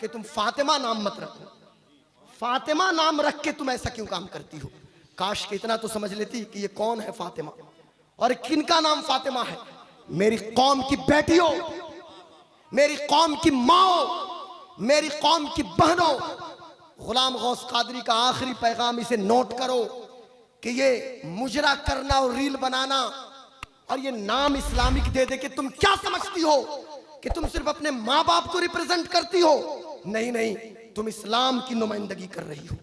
कि तुम फातिमा नाम मत रखो, फातिमा नाम रख के तुम ऐसा क्यों काम करती हो। काश कि इतना तो समझ लेती कि ये कौन है फातिमा और किनका नाम फातिमा है। मेरी कौम की बेटियों, मेरी कौम की माओ, मेरी कौम की बहनों, गुलाम गौस कादरी का आखिरी पैगाम इसे नोट करो कि ये मुजरा करना और रील बनाना और ये नाम इस्लामिक दे दे कि तुम क्या समझती हो कि तुम सिर्फ अपने माँ बाप को रिप्रेजेंट करती हो। नहीं नहीं, तुम इस्लाम की नुमाइंदगी कर रही हो।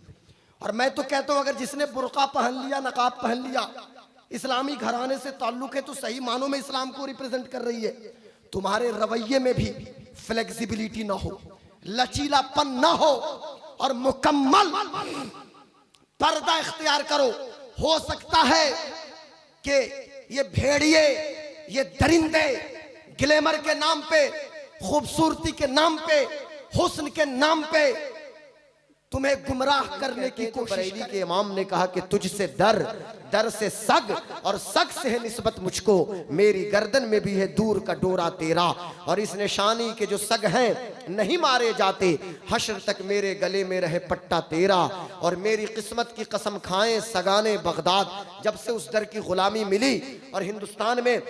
और मैं तो कहता हूं अगर जिसने बुर्का पहन लिया, नकाब पहन लिया, इस्लामी घराने से ताल्लुक है, तो सही मानों में इस्लाम को रिप्रेजेंट कर रही है। तुम्हारे रवैये में भी फ्लेक्सिबिलिटी ना हो, लचीलापन ना हो और मुकम्मल पर्दा इख्तियार करो। हो सकता है कि ये भेड़िए, ये दरिंदे ग्लैमर के नाम पे, खूबसूरती के नाम पे, हुस्न के नाम पे तुम्हें गुमराह करने की कोशिश। बरेली के इमाम ने कहा कि तुझसे दर, दर से सग और सग से है निस्बत मुझको, मेरी गर्दन में भी है दूर का डोरा तेरा। और इस निशानी के जो सग हैं नहीं मारे जाते, हश्र तक मेरे गले में रहे पट्टा तेरा। और मेरी किस्मत की कसम खाएं सगाने बगदाद, जब से उस दर की गुलामी मिली और हिंदुस्तान में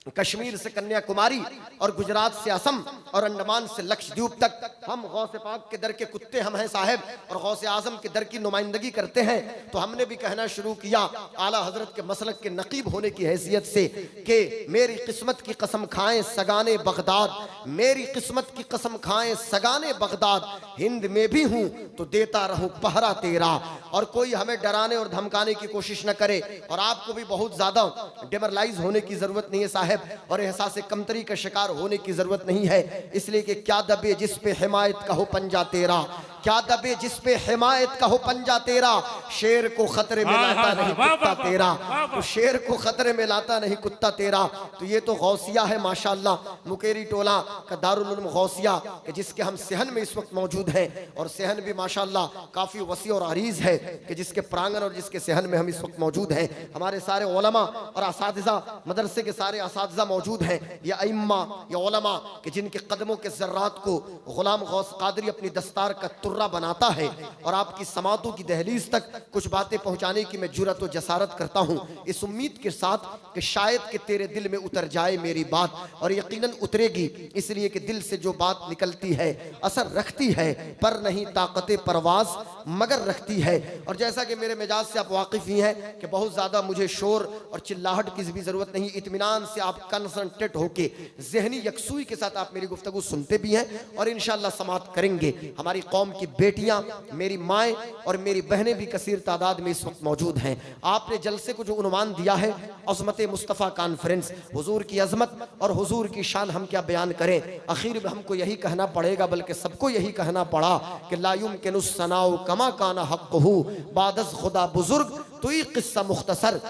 कश्मीर से कन्याकुमारी और गुजरात से असम और अंडमान से लक्षद्वीप तक हम गौसे पाक के दर के कुत्ते हम हैं साहब, और गौसे आजम के दर की नुमाइंदगी करते हैं। तो हमने भी कहना शुरू किया आला हजरत के मसलक के नकीब होने की हैसियत से कि मेरी किस्मत की कसम खाएं सगाने बगदाद, मेरी किस्मत की कसम खाएं सगाने बगदाद, हिंद में भी हूं तो देता रहूं पहरा तेरा। और कोई हमें डराने और धमकाने की कोशिश न करे, और आपको भी बहुत ज्यादा डेमरलाइज होने की जरूरत नहीं है साहब, और एहसास कमतरी का शिकार होने की जरूरत नहीं है। इसलिए कि क्या दबे जिस पे हिमायत का हो पंजा तेरा, क्या दबे जिस पे हिमायत का हो पंजा तेरा, शेर को खतरे में लाता नहीं कुत्ता तेरा, तो शेर को खतरे में लाता नहीं कुत्ता तेरा। तो ये तो गौसिया है माशाल्लाह, मुकेरी टोला का दारुल उलूम गौसिया कि जिसके हम सहन में इस वक्त मौजूद हैं, और सहन भी माशाल्लाह काफ़ी वसी और अरीज है कि जिसके प्रांगण और जिसके सहन में हम इस वक्त मौजूद हैं। हमारे सारे उलमा और असातिज़ा, मदरसे के सारे असातिज़ा मौजूद हैं, या अइम्मा या उलमा कि जिनके कदमों के ज़र्रात को गुलाम गौस कादरी अपनी दस्तार का तुर्रा बनाता है। और आपकी समातों की दहलीज तक कुछ बातें पहुंचाने की मैं जुरत और जसारत करता हूं, इस उम्मीद के साथ कि शायद कि तेरे दिल में उतर जाए मेरी बात, और यकीनन उतरेगी, इसलिए कि दिल से जो बात निकलती है असर रखती है, पर नहीं ताकत परवाज मगर रखती है। और जैसा कि मेरे मिजाज से आप वाकिफ ही हैं कि बहुत ज़्यादा मुझे शोर और चिल्लाहट की भी ज़रूरत नहीं, इत्मीनान से आप कंसंट्रेट होके जहनी यकसूई के साथ आप मेरी गुफ्तगू सुनते भी हैं और इंशाअल्लाह समाअत करेंगे। हमारी कौम की बेटियां, मेरी माएँ और मेरी बहनें भी कसीर तादाद में इस वक्त मौजूद हैं। आपने जलसे को जो उन्वान दिया है अज़मत मुस्तफ़ा कॉन्फ्रेंस, हुजूर की अज़मत और हुजूर की शान हम क्या बयान करें। आखिर में हमको यही कहना पड़ेगा, बल्कि सबको यही कहना पड़ा कि ला युमकिनुस सनाउ कमा काना हक़्क़ुहु बादस खुदा बुजुर्ग, तो ये किस्सा मुख्तसर।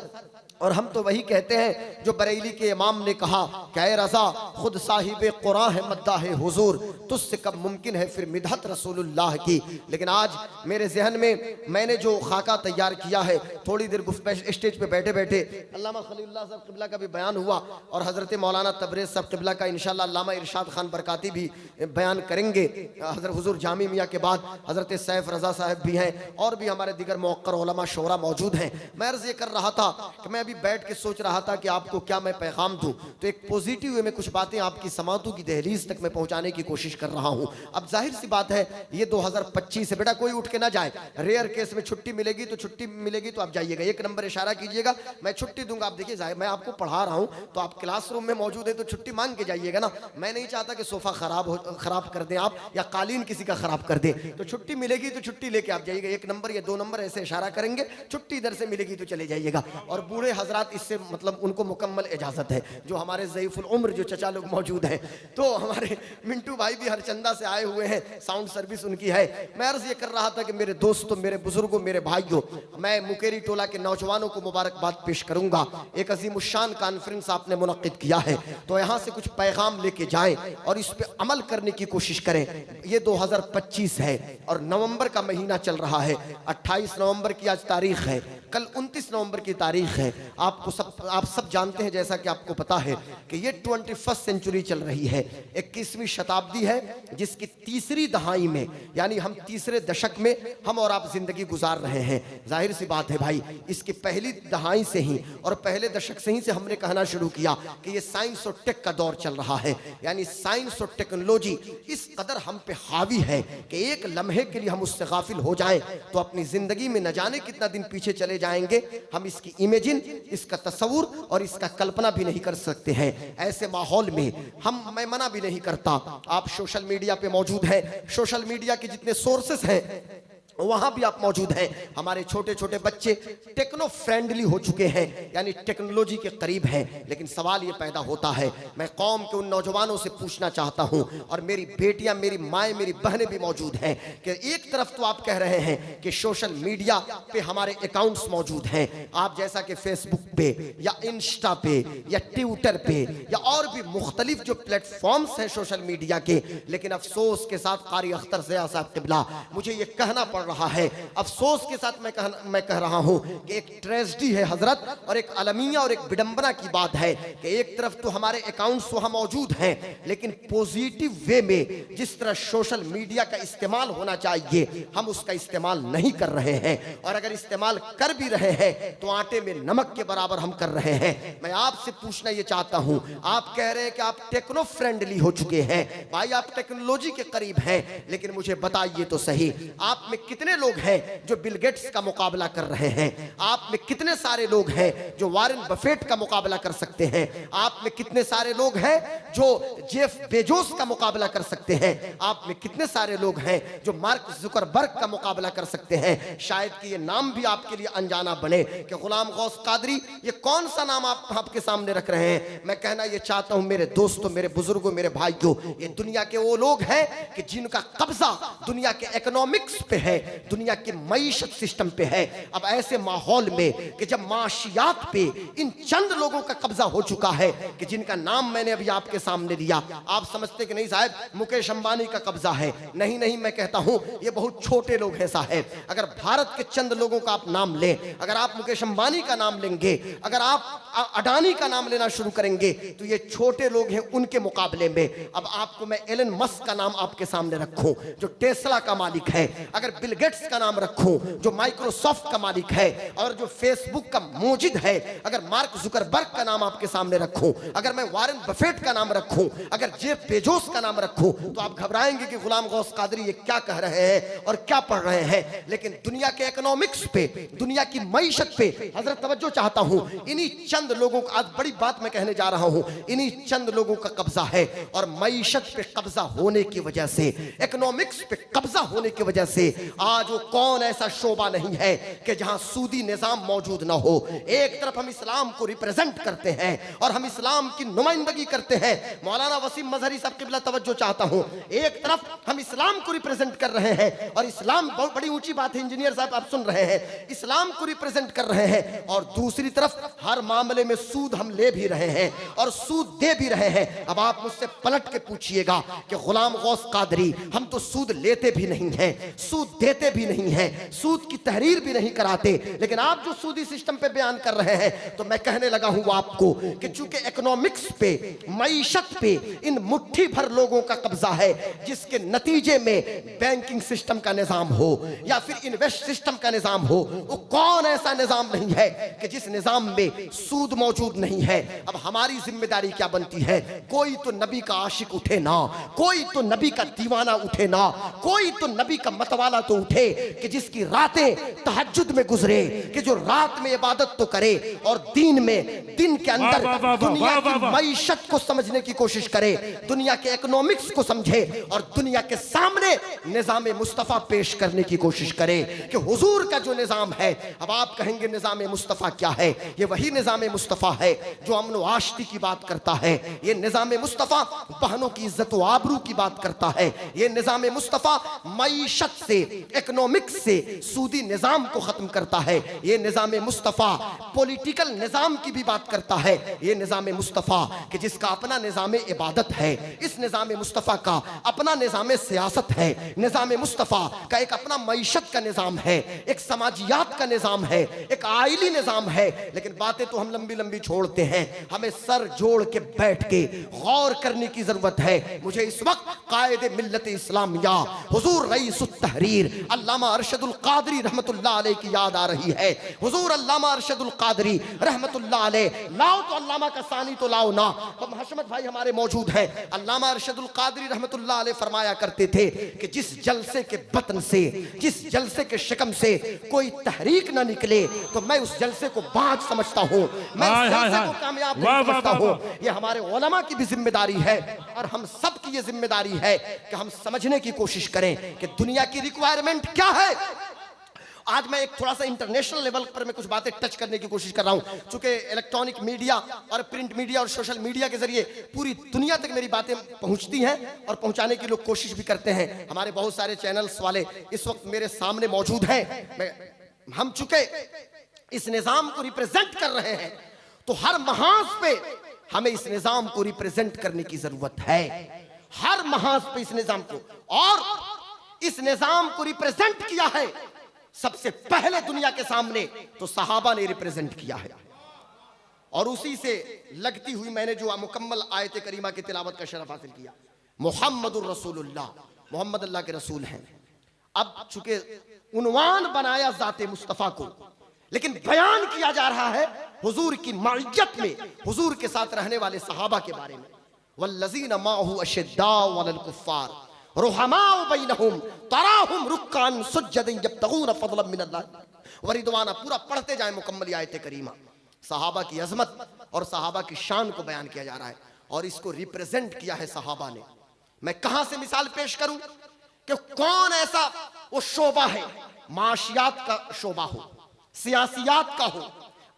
और हम तो वही कहते हैं जो बरेली के इमाम ने कहा क्या रज़ा खुद साहिब कुरान है मद्दाह हुजूर, तुझसे कब मुमकिन है फिर मिदहत रसूलुल्लाह की। लेकिन आज मेरे जहन में मैंने जो खाका तैयार किया है, थोड़ी देर स्टेज पे बैठे बैठे अल्लामा खलीलुल्लाह साहब क़िबला का भी बयान हुआ और हज़रत मौलाना तबरेज़ साहब क़िबला का इंशाअल्लाह अल्लामा इरशाद खान बरकाती भी बयान करेंगे। हज़रत हुजूर जामी मियाँ के बाद हज़रत सैफ रज़ा साहब भी हैं और भी हमारे दिगर मौक़र उलमा शोरा मौजूद हैं। मैं अर्ज़ ये कर रहा था कि मैं बैठ के सोच रहा था कि आपको क्या मैं पैगाम दूं, तो एक पॉजिटिव वे में कुछ बातें आपकी समातों की दहलीज तक मैं पहुंचाने की कोशिश कर रहा हूं। अब जाहिर सी बात है ये 2025 है, बेटा कोई उठ के ना जाए, रेयर केस में छुट्टी मिलेगी तो छुट्टी मिलेगी तो आप जाइएगा, एक नंबर इशारा कीजिएगा, मैं छुट्टी दूंगा। आप देखिए मैं आपको पढ़ा रहा हूं तो आप क्लासरूम में मौजूद है तो छुट्टी मांग के जाइएगा ना। मैं नहीं चाहता कि सोफा खराब कर दें आप या कालीन किसी का खराब कर दें, तो छुट्टी मिलेगी तो छुट्टी लेके आप जाइएगा, एक नंबर या 2 नंबर ऐसे इशारा करेंगे, छुट्टी इधर से मिलेगी तो चले जाइएगा। और बूढ़े हजरात इससे मतलब उनको मुकम्मल इजाजत है, जो हमारे ज़ईफुल उम्र जो चचा लोग मौजूद हैं, तो हमारे मिंटू भाई भी हरचंदा से आए हुए हैं, साउंड सर्विस उनकी है। मैं अर्ज ये कर रहा था कि मेरे दोस्तों, मेरे बुजुर्गों, मेरे भाइयों, मैं मुकेरी टोला के नौजवानों को मुबारकबाद पेश करूंगा। एक अजीमुशान कॉन्फ्रेंस आपने मुनक्किद किया है, तो यहाँ से कुछ पैगाम लेके जाएं और इस पर अमल करने की कोशिश करें। ये 2025 है और नवंबर का महीना चल रहा है, 28 नवंबर की आज तारीख है। कल 29 नवंबर की तारीख है। आप सब जानते हैं, जैसा कि आपको पता है कि ये 21वीं सेंचुरी चल रही है, 21वीं शताब्दी है, जिसकी तीसरी दहाई में, यानी हम तीसरे दशक में हम और आप जिंदगी गुजार रहे हैं। जाहिर सी बात है भाई, इसकी पहली दहाई से ही और पहले दशक से ही से हमने कहना शुरू किया कि ये साइंस और टेक का दौर चल रहा है। यानी साइंस और टेक्नोलॉजी इस कदर हम पे हावी है कि एक लम्हे के लिए हम उससे गाफिल हो जाएं तो अपनी जिंदगी में न जाने कितना दिन पीछे चले जाएंगे। हम इसकी इमेजिन, इसका तस्वुर और इसका कल्पना भी नहीं कर सकते हैं। ऐसे माहौल में मैं मना भी नहीं करता, आप सोशल मीडिया पे मौजूद हैं, सोशल मीडिया के जितने सोर्सेस हैं वहां भी आप मौजूद हैं। हमारे छोटे छोटे बच्चे टेक्नो फ्रेंडली हो चुके हैं, यानी टेक्नोलॉजी के करीब हैं। लेकिन सवाल ये पैदा होता है, मैं कौम के उन नौजवानों से पूछना चाहता हूं, और मेरी बेटियां, मेरी माएँ, मेरी बहनें भी मौजूद हैं, कि एक तरफ तो आप कह रहे हैं कि सोशल मीडिया पे हमारे अकाउंट्स मौजूद हैं, आप जैसा कि फेसबुक पे या इंस्टा पे या ट्विटर पे या और भी मुख्तलिफ जो प्लेटफॉर्म्स हैं सोशल मीडिया के। लेकिन अफसोस के साथ कारी अख्तर ज़िया साहब क़िबला, मुझे ये कहना पड़ रहा है, अफसोस के साथ मैं कह रहा हूं कि एक ट्रेजेडी है हजरत, और एक अलमिया और एक विडंबना की बात है कि एक तरफ तो हमारे अकाउंट्स वहां मौजूद हैं, लेकिन पॉजिटिव वे में जिस तरह सोशल मीडिया का इस्तेमाल होना चाहिए हम उसका इस्तेमाल नहीं कर रहे हैं, और अगर इस्तेमाल कर भी रहे हैं तो आटे में नमक के बराबर हम कर रहे हैं। मैं आपसे पूछना यह चाहता हूं, आप कह रहे हैं कि आप टेक्नो फ्रेंडली हो चुके हैं, भाई आप टेक्नोलॉजी के करीब हैं, लेकिन मुझे बताइए तो सही, आप में कितने लोग हैं जो बिल गेट्स का मुकाबला कर रहे हैं? आप में कितने सारे लोग हैं जो वॉरेन बफेट का मुकाबला कर सकते हैं? आप में कितने सारे लोग हैं जो जेफ बेजोस का मुकाबला कर सकते हैं? आप में कितने सारे लोग हैं जो मार्क जुकरबर्ग का मुकाबला कर सकते हैं? शायद कि ये नाम भी आपके लिए अनजाना बने कि गुलाम गौस कादरी, ये कौन सा नाम आपके सामने रख रहे हैं? मैं कहना ये चाहता हूं मेरे दोस्तों, मेरे बुजुर्गों, मेरे भाइयों, ये दुनिया के वो लोग हैं कि जिनका कब्जा दुनिया के इकोनॉमिक्स पे है, दुनिया के मईशत सिस्टम पे है। अब ऐसे माहौल में कि जब माशियात पे इन चंद लोगों का कब्जा हो चुका है कि जिनका नाम मैंने अभी आपके सामने लिया, आप समझते कि नहीं साहब मुकेश अंबानी का कब्जा है? नहीं नहीं, मैं कहता हूं ये बहुत छोटे लोग हैं साहब। अगर भारत के चंद लोगों का आप नाम लें, अगर आप मुकेश अंबानी का नाम लेंगे, अगर आप अडानी का नाम लेना शुरू करेंगे तो ये छोटे लोग हैं उनके मुकाबले में। अब आपको मैं एलन मस्क का नाम आपके सामने रखूं जो टेस्ला का मालिक है, अगर बिल गेट्स का नाम रखूं जो माइक्रोसॉफ्ट का मालिक है, और जो फेसबुक का मोजिद है, अगर मार्क जुकरबर्ग का नाम आपके सामने रखूं, अगर मैं वॉरेन बफेट का नाम रखूं, अगर जेफ बेजोस का नाम रखूं, तो आप घबराएंगे कि गुलाम गौस कादरी ये क्या कह रहे हैं और क्या पढ़ रहे हैं। लेकिन दुनिया के इकोनॉमिक्स पे, दुनिया की मईशत पे हजरत तवज्जो चाहता हूं, इन्हीं चंद लोगों का, आज बड़ी बात मैं कहने जा रहा हूं, इन्हीं चंद लोगों का कब्जा है। और मईशत पे कब्जा होने की वजह से, इकोनॉमिक्स पे कब्जा होने की वजह से आज वो कौन ऐसा शोबा नहीं है कि जहां सूदी निजाम मौजूद ना हो। एक तरफ हम इस्लाम को रिप्रेजेंट करते हैं और हम इस्लाम की नुमाइंदगी करते हैं। मौलाना वसीम मजहरी साहब क़िबला तवज्जो चाहता हूं, एक तरफ हम इस्लाम को रिप्रेजेंट कर रहे हैं, और इस्लाम बहुत बड़ी ऊंची बात है, इंजीनियर साहब आप सुन रहे हैं, इस्लाम को रिप्रेजेंट कर रहे हैं, और दूसरी तरफ हर मामले में सूद हम ले भी रहे हैं और सूद दे भी रहे हैं। अब आप मुझसे पलट के पूछिएगा कि गुलाम गौस कादरी, हम तो सूद लेते भी नहीं हैं, सूद देते भी नहीं है, सूद की तहरीर भी नहीं कराते, लेकिन आप जो सूदी सिस्टम पे बयान कर रहे हैं, तो मैं कहने लगा हूं आपको कि चूंकि इकोनॉमिक्स पे, मईशत पे इन मुट्ठी भर लोगों का कब्जा है, जिसके नतीजे में बैंकिंग सिस्टम का निजाम हो या फिर इन्वेस्ट सिस्टम का निजाम हो, वो कौन ऐसा निजाम नहीं है कि जिस निजाम में सूद मौजूद नहीं है। अब हमारी जिम्मेदारी क्या बनती है? कोई तो नबी का आशिक उठे ना, कोई तो नबी का दीवाना उठे ना, कोई तो नबी का मतवाला तो उठे कि जिसकी रातें तहज्जुद में गुजरे, कि जो रात में इबादत तो करे और दिन में, दिन के अंदर दुनिया की मईशत को समझने की कोशिश करे, दुनिया के इकोनॉमिक्स को समझे और दुनिया के सामने निजाम मुस्तफा पेश करने की कोशिश करे कि हुजूर का जो निजाम है। अब आप कहेंगे निजाम मुस्तफा क्या है? ये वही निजाम मुस्तफा है जो अमन व आश्ती की बात करता है, ये निजाम मुस्तफा बहनों की इज्जत व आबरू की बात करता है, ये निजाम मुस्तफा मईशत से, इकोनॉमिक्स से सूदी निजाम को खत्म करता है। ये निजाम मुस्तफ़ा पॉलिटिकल निजाम की भी बात करता है। ये निजाम मुस्तफ़ा कि जिसका अपना निजाम इबादत है, इस निजाम मुस्तफ़ा का अपना निजाम सियासत है, निजाम मुस्तफ़ा का एक अपना मईशत का निजाम है, एक समाजियात का निजाम है, एक आइली निजाम है। लेकिन बातें तो हम लंबी लंबी छोड़ते हैं, हमें सर जोड़ के बैठ के गौर करने की जरूरत है। मुझे इस वक्त कायदे मिल्लत इस्लामिया हुजूर रईसुत तहरीर अल्लामा अरशदुल कादरी रहमतुल्लाह अलैह की याद आ रही है। हुजूर अल्लामा अरशदुल कादरी रहमतुल्लाह अलैह, लाओ तो अल्लामा का सानी तो लाओ ना। हम हशमत भाई हमारे मौजूद हैं। अल्लामा अरशदुल कादरी रहमतुल्लाह अलैह फरमाया करते थे कि जिस जलसे के बतन से, जिस जलसे के शिकम से कोई तहरीक ना निकले तो मैं उस जलसे को बात समझता हूँ, मैं उस जलसे को कामयाब समझता हूँ। ये हमारे उलमा की भी जिम्मेदारी है और हम सब की ये जिम्मेदारी है कि हम समझने की कोशिश करें कि दुनिया की रिक्वायरमेंट क्या है। आज मैं एक थोड़ा सा इंटरनेशनल लेवल पर मैं कुछ बातें टच करने की कोशिश कर रहा हूं, चूंकि इलेक्ट्रॉनिक मीडिया और प्रिंट मीडिया और सोशल मीडिया के जरिए पूरी दुनिया तक मेरी बातें पहुंचती हैं और पहुंचाने की लोग कोशिश भी करते हैं। हमारे बहुत सारे चैनल्स वाले इस वक्त मेरे सामने मौजूद हैं। हम चूंकि इस निजाम को रिप्रेजेंट कर रहे हैं तो हर महाज पे हमें इस निजाम को रिप्रेजेंट करने की जरूरत है, हर महाज पे इस निजाम को। और इस निजाम को रिप्रेजेंट किया है सबसे पहले दुनिया के सामने तो सहाबा ने रिप्रेजेंट किया है। और उसी से लगती हुई मैंने जो मुकम्मल आयत करीमा की तिलावत का शरफ हासिल किया। मुहम्मदुर रसूलुल्लाह, मोहम्मद अल्लाह के रसूल हैं। अब चूंकि उन्वान बनाया जाते मुस्तफ़ा को, लेकिन बयान किया जा रहा है हुजूर की मइयत में, हुजूर के साथ रहने वाले सहाबा के बारे में। वल्लज़ीना माअहु अशद्दाउ अलल कुफ्फार रुहमाउ बैनहुम तराहुम रुक्कान सुज्जदन यब्तगून फज़लन मिनल्लाह व रिदवाना। पूरा पढ़ते जाए मुकम्मल आयत करीमा। सहाबा की अजमत और सहाबा की शान को बयान किया जा रहा है और इसको रिप्रेजेंट किया है सहाबा ने। मैं कहां से मिसाल पेश करूं कि कौन ऐसा वो शोबा है, माशियात का शोबा हो, सियासियात का हो,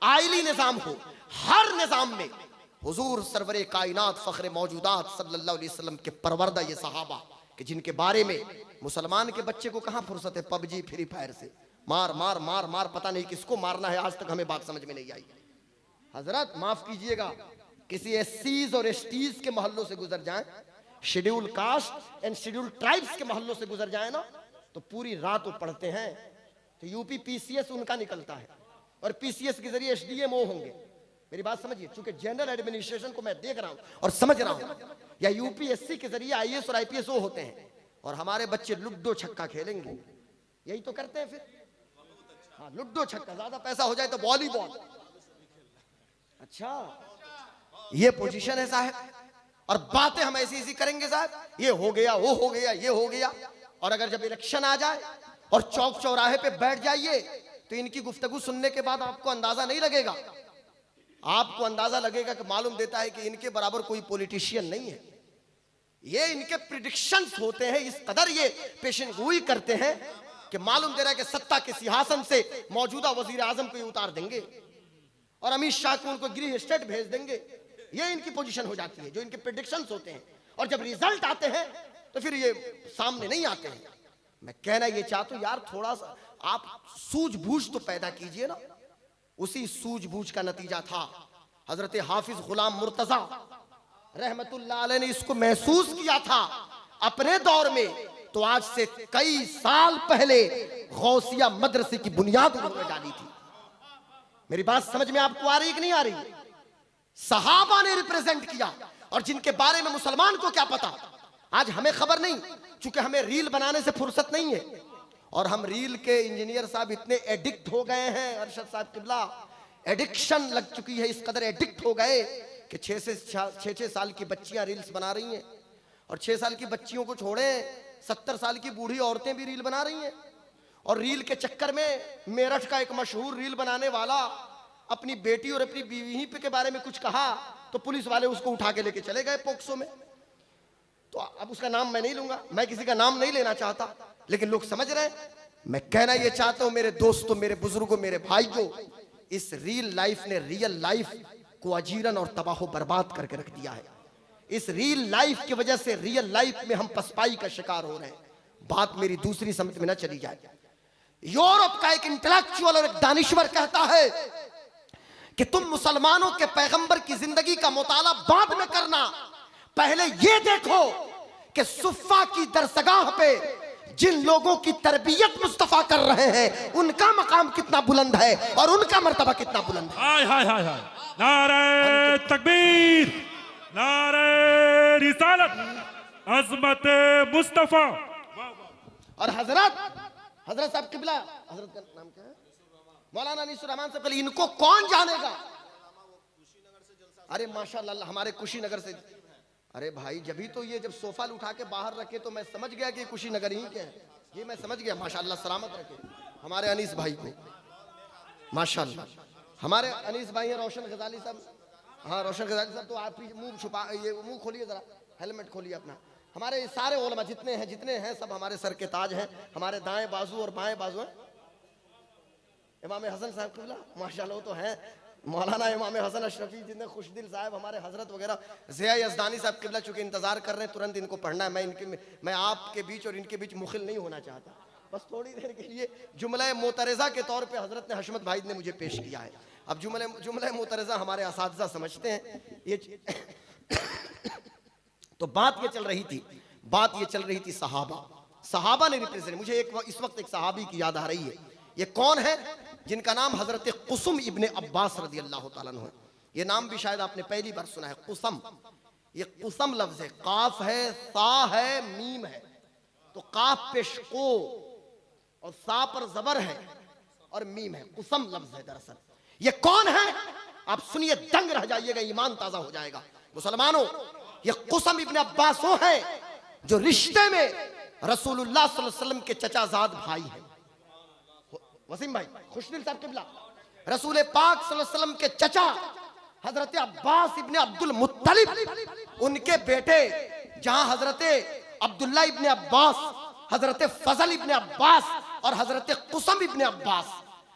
आइली निजाम हो, हर निजाम में हुजूर सरवरे कायनात फख्रे मौजूदात सल्लल्लाहु अलैहि वसल्लम के परवरदा ये सहाबा कि जिनके बारे में मुसलमान के बच्चे को कहां फुर्सत है पबजी फ्री फायर से मार मार मार मार, पता नहीं किसको मारना है, आज तक हमें बात समझ में नहीं आई। हजरत माफ कीजिएगा, किसी एससीज और एसटीज के मोहल्लों से गुजर जाएं, schedule caste and schedule tribes के मोहल्लों से गुजर जाए ना तो पूरी रात वो पढ़ते हैं तो यूपी पीसीएस उनका निकलता है और पीसीएस के जरिए एसडीएमओ होंगे। मेरी बात समझिए, चूंकि जनरल एडमिनिस्ट्रेशन को मैं देख रहा हूं और समझ रहा हूं, या यूपीएससी के जरिए आईएएस और आईपीएस होते हैं और हमारे बच्चे लुड्डो छक्का खेलेंगे। यही तो करते हैं फिर। हाँ, लुड्डो छक्का, ज्यादा पैसा हो जाए तो वॉलीबॉल। अच्छा, ये पोजीशन है साहब। और बातें हम ऐसी ऐसी करेंगे साहब, ये हो गया, वो हो गया, ये हो गया। और अगर जब इलेक्शन आ जाए और चौक चौराहे पे बैठ जाइए तो इनकी गुफ्तगू सुनने के बाद आपको अंदाजा नहीं लगेगा, आपको अंदाजा लगेगा कि मालूम देता है कि इनके बराबर कोई पॉलिटिशियन नहीं है। ये इनके प्रिडिक्शंस होते हैं, इस कदर ये पेशेंगोई करते हैं कि मालूम दे रहा है कि सत्ता के सिंहासन से मौजूदा वजीर आजम को उतार देंगे और अमित शाह को उनको गृह स्टेट भेज देंगे। ये इनकी पोजीशन हो जाती है, जो इनके प्रेडिक्शंस होते हैं। और जब रिजल्ट आते हैं तो फिर ये सामने नहीं आते हैं। मैं कहना ये चाहता हूं यार, थोड़ा सा आप सूझबूझ तो पैदा कीजिए ना। उसी सूझबूझ का नतीजा था हजरत हाफिज गुलाम मुर्तजा रहमतुल्लाह अलैह ने इसको महसूस किया था अपने दौर में। तो आज से कई साल पहले गौसिया मदरसे की बुनियाद उन्होंने डाली थी। मेरी बात समझ में आपको आ रही है कि नहीं आ रही? सहाबा ने रिप्रेजेंट किया और जिनके बारे में मुसलमान को क्या पता। आज हमें खबर नहीं, चूंकि हमें रील बनाने से फुर्सत नहीं है और हम रील के इंजीनियर साहब इतने एडिक्ट हो गए हैं, अरशद साहब किबला एडिक्शन लग चुकी है, इस कदर एडिक्ट हो गए कि 6 साल की बच्चियां रील्स बना रही हैं और 6 साल की बच्चियों को छोड़े 70 साल की बूढ़ी औरतें भी रील बना रही हैं। और रील के चक्कर में मेरठ का एक मशहूर रील बनाने वाला अपनी बेटी और अपनी बीवी के बारे में कुछ कहा तो पुलिस वाले उसको उठा के लेके चले गए पोक्सो में। तो अब उसका नाम मैं नहीं लूंगा, मैं किसी का नाम नहीं लेना चाहता, लेकिन लोग समझ रहे हैं। मैं कहना ये चाहता हूं मेरे दोस्तों, मेरे बुजुर्गों, मेरे भाइयों, इस रील लाइफ ने रियल लाइफ को अजीरन और तबाह बर्बाद करके रख दिया है। इस रियल लाइफ की वजह से रियल लाइफ में हम पसपाई का शिकार हो रहे हैं। बात मेरी दूसरी समझ में ना चली जाए। यूरोप का एक इंटेलेक्चुअल और एक दानिश्वर कहता है कि तुम मुसलमानों के पैगंबर की जिंदगी का मुताला बाद में करना, पहले ये देखो कि सुफ़ा की दरसगाह पे जिन लोगों की तरबियत मुस्तफा कर रहे हैं उनका मकाम कितना बुलंद है और उनका मर्तबा कितना बुलंद है। हाय हाय हाय हाय, नारे तकबीर, नारे रिसालत, अज़मत मुस्तफा। और हजरत साहब किबला, हजरत का नाम क्या है? मौलाना अनीसुर रहमान साहब, पहले इनको कौन जानेगा? अरे माशाल्लाह हमारे कुशीनगर से। अरे भाई जब तो ये जब सोफा उठा के बाहर रखे तो मैं समझ गया कि कुशीनगर ही क्या है, ये मैं समझ गया। माशाल्लाह सलामत रखे हमारे अनीस भाई को, माशाल्लाह। हमारे अनीस भाई हैं रोशन गजाली साहब। हाँ रोशन गजाली साहब, तो आप मुंह छुपा, ये मुंह खोलिए जरा, हेलमेट खोलिए अपना। हमारे सारे उलमा जितने हैं सब हमारे सर के ताज हैं। हमारे दाएं बाजू और बाएं बाजू हैं इमाम हसन साहब किबला, माशाल्लाह वो तो हैं। मौलाना इमाम हसन अशरफी जितने खुशदिल साहब, हमारे हजरत वगैरह, ज़िया यज़दानी साहब किबला, चूंकि इंतजार कर रहे हैं तुरंत इनको पढ़ना है। मैं आपके बीच और इनके बीच मुखिल नहीं होना चाहता, बस थोड़ी देर के लिए जुमला मोतरज़ा के तौर पे हजरत ने हशमत भाई ने मुझे पेश किया है। अब जुमला मोतरज़ा हमारे असातिज़ा समझते हैं ये तो बात ये चल रही थी सहाबा ने रिप्रेजेंट। मुझे इस वक्त एक सहाबी की याद आ रही है। ये कौन है? जिनका नाम हजरत कुसुम इब्ने अब्बास रदी अल्लाह तआला अन्हु है। ये नाम भी शायद आपने पहली बार सुना है, कुसम। ये कुसम लफ्ज है, काफ है, सा है, मीम है। तो काफ पेश को और सा पर जबर है और मीम है, कुसम लफ्ज है दरअसल। ये कौन है? आप सुनिए, दंग रह जाइएगा, ईमान ताजा हो जाएगा। मुसलमानों, ये कुसम इब्ने अब्बास वो है जो रिश्ते में रसूलुल्लाह सल्लल्लाहु अलैहि वसल्लम के चचाजाद भाई हैं। वसीम भाई खुशदिल साहब किबला, रसूल पाक सल्लल्लाहु अलैहि वसल्लम के चचा हजरत अब्बास इब्ने अब्दुल मुत्तलिब, उनके बेटे जहां हजरत अब्दुल्ला इब्ने अब्बास, हजरत फजल इब्ने अब्बास और हजरत कुसम इब्ने अब्बास,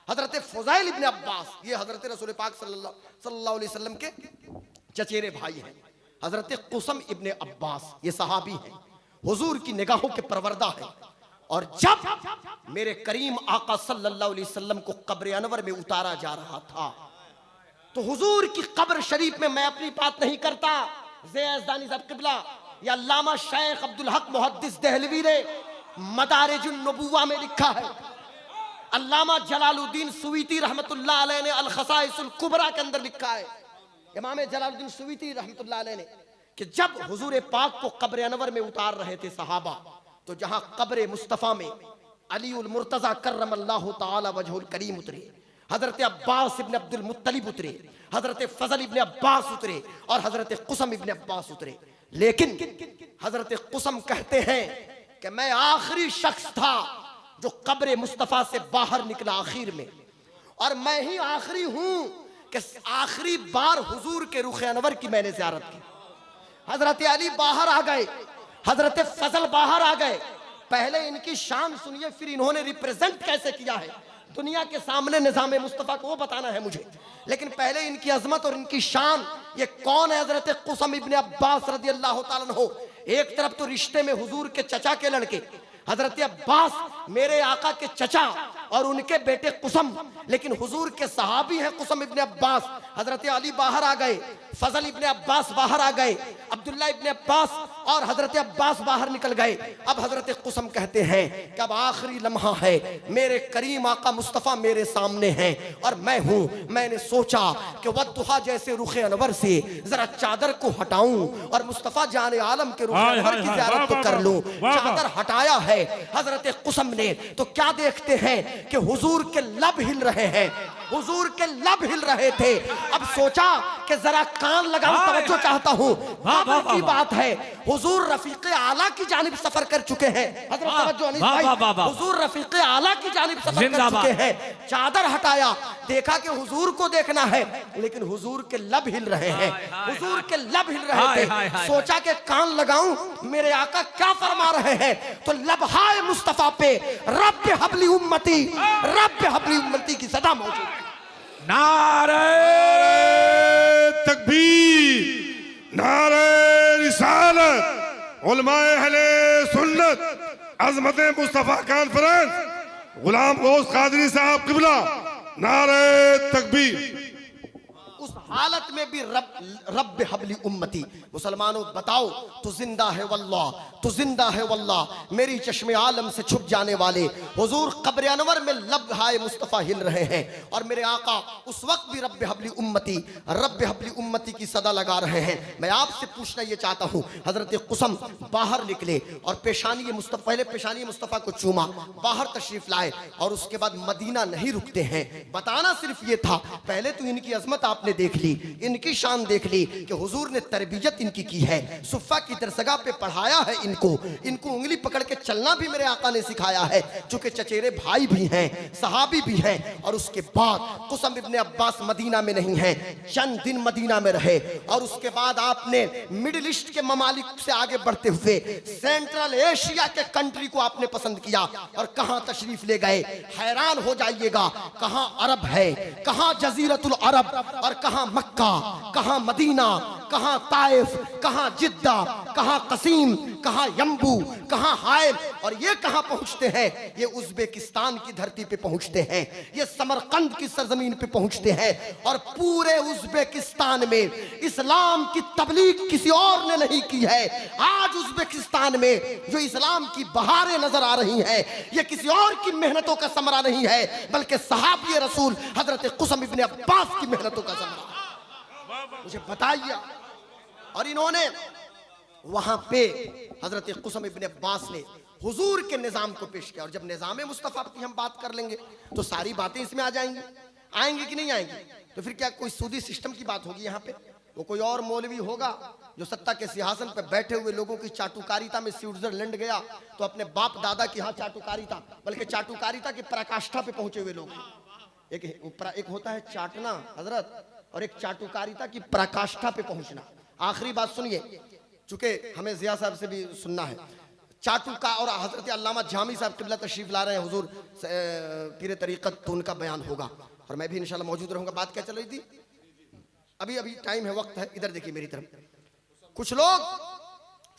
हजरत फुज़ैल इब्ने अब्बास, ये हजरत रसूल पाक सल्लल्लाहु अलैहि वसल्लम के चचेरे भाई हैं। हजरत कुसम इब्ने अब्बास ये सहाबी हैं, हुजूर की निगाहों के परवरदा है। और जब मेरे करीम आका सल्लल्लाहु अलैहि वसल्लम को कब्र अनवर में उतारा जा रहा था तो हुजूर की कब्र शरीफ में, मैं अपनी बात नहीं करता, ज़िया-ए-ज़दानी साहब किबला या अल्लामा शेख अब्दुल हक मुहद्दिस देहलवी ने मदारिजुन नबुव्वा में लिखा है, अल्लामा जलालुद्दीन सुवीती रहमतुल्लाह अलैह ने अल खसाइसुल कुबरा के अंदर लिखा है, इमाम जलालुद्दीन सुवीती रहमतुल्लाह अलैह ने, कि जब हुजूर पाक को कब्र अनवर में उतार रहे थे सहाबा, तो जहां कब्र मुस्तफा में अली उल मुर्तजा कर्रमल्लाहु ताला वजहुल करीम उतरे, हजरत अब्बास इब्ने अब्दुल मुत्तलिब उतरे, हजरत फजल इब्ने अब्बास उतरे और हजरत कुसम इब्ने अब्बास उतरे। लेकिन हजरत कुसम कहते हैं कि मैं आखिरी शख्स था जो कब्र मुस्तफा से बाहर निकला आखिर में, और मैं ही आखिरी हूं कि आखिरी बार हुजूर के रुख अनवर की मैंने ज़ियारत की। हजरत अली बाहर आ गए, हजरत फजल बाहर आ गए। पहले इनकी शान सुनिए, फिर इन्होंने रिप्रेजेंट कैसे किया है दुनिया के सामने निज़ाम मुस्तफ़ा को, वो बताना है मुझे। लेकिन पहले इनकी अजमत और इनकी शान, ये कौन है? हजरत कुसम इब्ने अब्बास रदी अल्लाह तआला अन्हु। एक तरफ तो रिश्ते में हुजूर के चचा के लड़के हजरत अब्बास मेरे आका के चचा और उनके बेटे कुसम, लेकिन हुजूर के सहाबी हैं कुसम इब्ने अब्बास। हजरत अली बाहर आ गए, फजल इब्ने अब्बास बाहर आ गए, अब्दुल्ला इब्ने अब्बास और हजरत अब्बास बाहर निकल गए। अब हजरत कुसम कहते हैं कि अब आखिरी लम्हा है, मेरे करीम आका मुस्तफ़ा मेरे सामने हैं और मैं हूँ। मैंने सोचा कि वद्दुहा जैसे रुख अनवर से जरा चादर को हटाऊं और मुस्तफ़ा जाने आलम के रुख अनवर की ज़ियारत तो कर लूं। चादर हटाया है हजरत कुसम ने, तो क्या देखते हैं कि हुजूर के लब हिल रहे हैं, हुजूर के लब हिल रहे थे। अब सोचा कि जरा कान लगाऊं, तवज्जो चाहता हूं। की बात है, हुजूर रफीक आला की जानिब सफर कर चुके हैं। हजरत तवज्जो अनीस भाई, हुजूर रफीक आला की जानिब सफर कर चुके हैं। चादर हटाया, देखा कि हुजूर को देखना है, लेकिन हुजूर के लब हिल रहे हैं, हुजूर के लब हिल रहे थे। सोचा कि कान लगाऊं, मेरे आका क्या फरमा रहे हैं। तो लबहाए मुस्तफा पे रब्ब हबली उम्मती, रब्ब हबली उम्मती की सदा मौजूद। नारे तकबीर, नारे रिसालत, उलमाए अहले सुन्नत अजमत मुस्तफ़ा कॉन्फ्रेंस, गुलाम गौस कादरी साहब किबला, नारे तकबीर। उस हालत में भी रब हबली उम्मती, मुसलमानों बताओ तू जिंदा है वल्लाह, तू जिंदा है वल्लाह। मेरी चश्मे आलम से छुप जाने वाले हुजूर कब्र अनवर में लब हाय मुस्तफ़ा हिल रहे हैं, और मेरे आका उस वक्त भी रब हबली उम्मती की सदा लगा रहे हैं। मैं आपसे पूछना ये चाहता हूँ, हजरत कुसम बाहर निकले और पेशानी मुस्तफ़ा, पहले पेशानी मुस्तफ़ा को चूमा, बाहर तशरीफ लाए और उसके बाद मदीना नहीं रुकते हैं। बताना सिर्फ ये था, पहले तो इनकी अजमत आपने देख ली, इनकी शान देख ली कि हुजूर ने तरबियत इनकी की है, सुफ़ा की दरसगाह पे पढ़ाया है इनको उंगली पकड़ के चलना भी मेरे आका ने सिखाया है, चूंकि चचेरे भाई भी हैं, सहाबी भी हैं। और उसके बाद कुसम इब्ने अब्बास मदीना में नहीं है, चंद दिन मदीना में रहे, और उसके बाद आपने मिडिल ईस्ट के ममालिक से आगे बढ़ते हुए सेंट्रल एशिया के कंट्री को आपने पसंद किया, और कहां तशरीफ ले गए हैरान हो जाइएगा। कहां अरब है, कहां जजीरतुल अरब, और कहां मक्का, कहां मदीना, कहां ताइफ, कहां जिद्दा, कहां कसीम, कहां यम्बू, कहां हाइल, और ये कहां पहुंचते हैं? ये उज़्बेकिस्तान की धरती पे पहुंचते हैं, ये समरकंद की सरजमीन पे पहुंचते हैं। और पूरे उज़्बेकिस्तान में इस्लाम की तबलीग किसी और ने नहीं की है। आज उज़्बेकिस्तान में जो इस्लाम की बहारें नजर आ रही हैं, ये किसी और की मेहनतों का समरा नहीं है, बल्कि सहाबी रसूल हजरत कुसम इब्ने अब्बास की मेहनतों का समरा। मुझे बताइए। और इन्होंने वहां पे हजरत कुसम इब्ने अब्बास ने हुजूर के निजाम को पेश किया। और जब निजाम मुस्तफ़ा की हम बात कर लेंगे तो सारी बातें इसमें आ जाएंगी, आएंगी कि नहीं आएंगी? तो फिर क्या कोई सूदी सिस्टम की बात होगी यहाँ पे? वो कोई और मौलवी होगा जो सत्ता के सिंहासन पे बैठे हुए लोगों की चाटुकारिता में स्विट्जरलैंड गया तो अपने बाप दादा की यहाँ चाटुकारिता, बल्कि चाटुकारिता की पराकाष्ठा पे पहुंचे हुए लोग। एक होता है चाटना हजरत, और एक चाटुकारिता की पराकाष्ठा पे पहुंचना। आखिरी बात सुनिए, चूंकि हमें जिया साहब से भी सुनना है। चाटुका और हजरत अल्लामा जामी साहब किबला तशरीफ ला रहे हैं हुजूर पीर तरीक़त, तो उनका बयान होगा और मैं भी इंशाल्लाह मौजूद रहूंगा। बात क्या चल रही थी? अभी टाइम है, वक्त है, इधर देखिए मेरी तरफ। कुछ लोग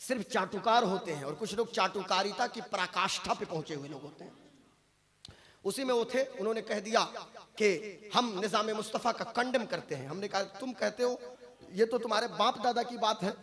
सिर्फ चाटुकार होते हैं और कुछ लोग चाटुकारिता की पराकाष्ठा पे पहुंचे हुए लोग होते हैं। उसी में वो थे, उन्होंने कह दिया कि हम निज़ाम मुस्तफ़ा का कंडेम करते हैं। हमने कहा तुम कहते हो, ये तो तुम्हारे बाप दादा की बात है।